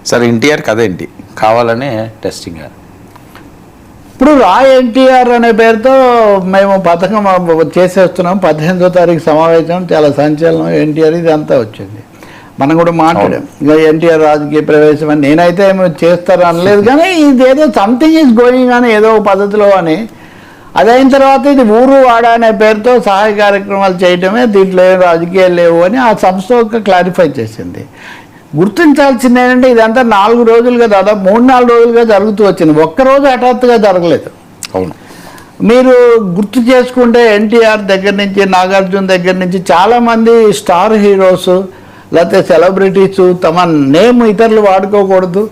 Sir NTR కథ ఏంటి కావాలనే టెస్టింగ్? ఇప్పుడు రా ఎన్టీఆర్ అనే పేరుతో మేము పథకం చేసేస్తున్నాం. 18వ తారీఖు సమావేశం, చాలా సంచలనం. ఎన్టీఆర్ ఇదంతా వచ్చింది, మనం కూడా మాట్లాడాం. ఇక ఎన్టీఆర్ రాజకీయ ప్రవేశం అని నేనైతే ఏమో చేస్తారు అనలేదు, కానీ ఇదేదో సంథింగ్ ఈజ్ గోయింగ్ అని ఏదో పద్ధతిలో అని. అది అయిన తర్వాత ఇది ఊరు వాడ అనే పేరుతో సహాయ కార్యక్రమాలు చేయటమే, దీంట్లో ఏం రాజకీయాలు లేవు అని ఆ సంస్థ ఒక క్లారిఫై చేసింది. గుర్తించాల్సింది ఏంటంటే ఇదంతా 4 రోజులుగా, దాదాపు 3-4 రోజులుగా జరుగుతూ వచ్చింది, ఒక్కరోజు హఠాత్తుగా జరగలేదు. అవును, మీరు గుర్తు చేసుకుంటే ఎన్టీఆర్ దగ్గర నుంచి, నాగార్జున దగ్గర నుంచి చాలామంది స్టార్ హీరోస్ లేకపోతే సెలబ్రిటీస్ తమ నేమ్ ఇతరులు వాడుకోకూడదు,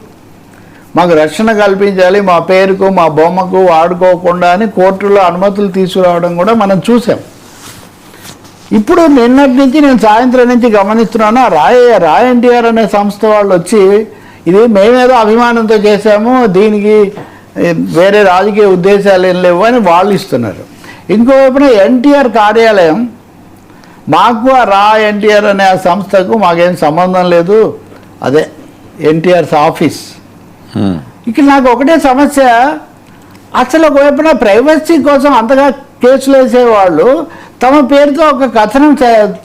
మాకు రక్షణ కల్పించాలి, మా పేరుకు మా బొమ్మకు వాడుకోకుండా అని కోర్టులో అనుమతులు తీసుకురావడం కూడా మనం చూసాం. ఇప్పుడు నిన్నటి నుంచి నేను సాయంత్రం నుంచి గమనిస్తున్నాను, రా ఎన్టీఆర్ అనే సంస్థ వాళ్ళు వచ్చి ఇది మేమేదో అభిమానంతో చేశాము, దీనికి వేరే రాజకీయ ఉద్దేశాలు ఏం లేవు అని వాళ్ళు ఇస్తున్నారు. ఇంకోవైపున ఎన్టీఆర్ కార్యాలయం, మాకు ఆ రా ఎన్టీఆర్ అనే ఆ సంస్థకు మాకేం సంబంధం లేదు, అదే ఎన్టీఆర్స్ ఆఫీస్. ఇక్కడ నాకు ఒకటే సమస్య, అసలు ఒకవైపున ప్రైవసీ కోసం అంతగా కేసులు వేసేవాళ్ళు తమ పేరుతో ఒక కథనం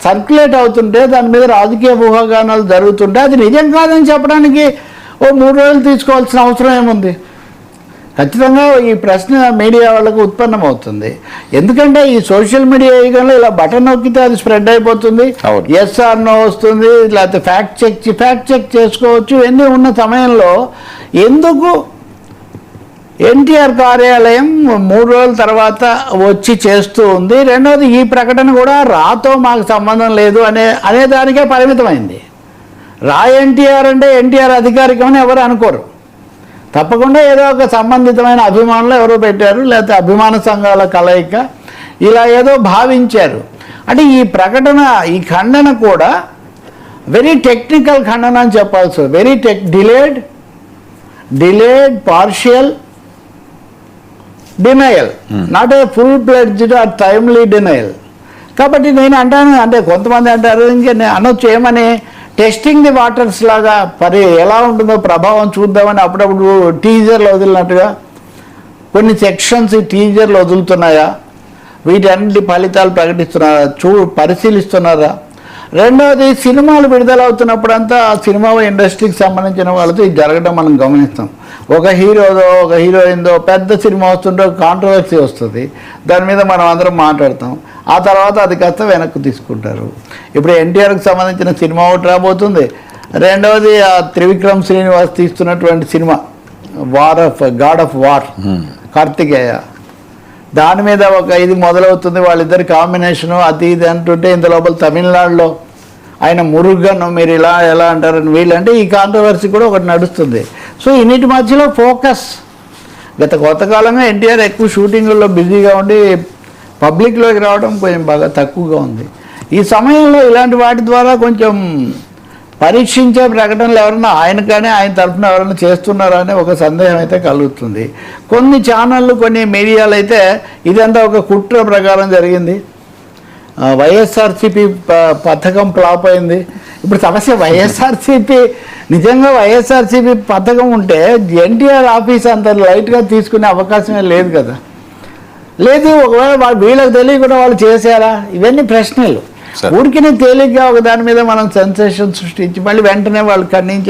సర్క్యులేట్ అవుతుంటే, దాని మీద రాజకీయ ఊహాగానాలు జరుగుతుంటే అది నిజం కాదని చెప్పడానికి 3 రోజులు తీసుకోవాల్సిన అవసరం ఏముంది? ఖచ్చితంగా ఈ ప్రశ్న మీడియా వాళ్ళకు ఉత్పన్నమవుతుంది. ఎందుకంటే ఈ సోషల్ మీడియా యుగంలో ఇలా బటన్ నొక్కితే అది స్ప్రెడ్ అయిపోతుంది, ఎస్ ఆర్ నో వస్తుంది, లేకపోతే ఫ్యాక్ట్ చెక్ చేసుకోవచ్చు. ఇవన్నీ ఉన్న సమయంలో ఎందుకు ఎన్టీఆర్ కార్యాలయం 3 రోజుల తర్వాత వచ్చి చేస్తూ ఉంది? రెండవది, ఈ ప్రకటన కూడా రాతో మాకు సంబంధం లేదు అనే దానికే పరిమితమైంది. రా ఎన్టీఆర్ అంటే ఎన్టీఆర్ అధికారికమని ఎవరు అనుకోరు, తప్పకుండా ఏదో ఒక సంబంధితమైన అభిమానులు ఎవరో పెట్టారు, లేకపోతే అభిమాన సంఘాల కలయిక, ఇలా ఏదో భావించారు. అంటే ఈ ప్రకటన, ఈ ఖండన కూడా వెరీ టెక్నికల్ ఖండన అని చెప్పాల్సి, very delayed partial denial, not a full pledged or timely denial. కాబట్టి నేను అంటాను, అంటే కొంతమంది అంటారు ఇంకా నేను అనొచ్చు ఏమని, టెస్టింగ్ ది వాటర్స్ లాగా ఎలా ఉంటుందో ప్రభావం చూద్దామని అప్పుడప్పుడు టీజర్లు వదిలినట్టుగా కొన్ని సెక్షన్స్ ఈ టీజర్లు వదులుతున్నాయా, వీటన్నిటి ఫలితాలు ప్రకటిస్తున్నారా, పరిశీలిస్తున్నారా? రెండవది, సినిమాలు విడుదలవుతున్నప్పుడంతా ఆ సినిమా ఇండస్ట్రీకి సంబంధించిన వాళ్ళతో ఇది జరగడం మనం గమనిస్తాం. ఒక హీరోదో ఒక హీరోయిన్దో పెద్ద సినిమా వస్తుంటే కాంట్రవర్సీ వస్తుంది, దాని మీద మనం అందరం మాట్లాడతాం, ఆ తర్వాత అది కాస్త వెనక్కి తీసుకుంటారు. ఇప్పుడు ఎన్టీఆర్కి సంబంధించిన సినిమా ఒకటి రాబోతుంది. రెండవది ఆ త్రివిక్రమ్ శ్రీనివాస్ తీస్తున్నటువంటి cinema God of War Karthikeya, దాని మీద ఇది మొదలవుతుంది. వాళ్ళిద్దరి కాంబినేషను అది ఇది అంటుంటే ఇంత లోపల తమిళనాడులో ఆయన మురుగన్ మీరు ఎలా అంటారని వీళ్ళంటే ఈ కాంట్రవర్సీ కూడా ఒకటి నడుస్తుంది. సో ఇన్నిటి మధ్యలో ఫోకస్ కొంతకాలంగా ఎన్టీఆర్ ఎక్కువ షూటింగుల్లో బిజీగా ఉండి పబ్లిక్లోకి రావడం కొంచెం బాగా తక్కువగా ఉంది. ఈ సమయంలో ఇలాంటి వాటి ద్వారా కొంచెం పరీక్షించే ప్రకటనలు ఎవరన్నా ఆయన కానీ ఆయన తరఫున ఎవరైనా చేస్తున్నారా అనే ఒక సందేహం అయితే కలుగుతుంది. కొన్ని ఛానళ్ళు, కొన్ని మీడియాలు అయితే ఇదంతా ఒక కుట్ర ప్రకారం జరిగింది, వైఎస్ఆర్సీపీ పథకం ఫ్లాప్ అయింది. ఇప్పుడు సమస్య నిజంగా వైఎస్ఆర్సీపీ పథకం ఉంటే ఎన్టీఆర్ ఆఫీస్ అంత లైట్గా తీసుకునే అవకాశమే లేదు కదా. లేదు, ఒకవేళ వీళ్ళకి తెలియకుండా వాళ్ళు చేశారా? ఇవన్నీ ప్రశ్నలు. ఊరికినే తేలిగ్గా ఒక దాని మీద మనం సెన్సేషన్ సృష్టించి మళ్ళీ వెంటనే వాళ్ళు ఖండించి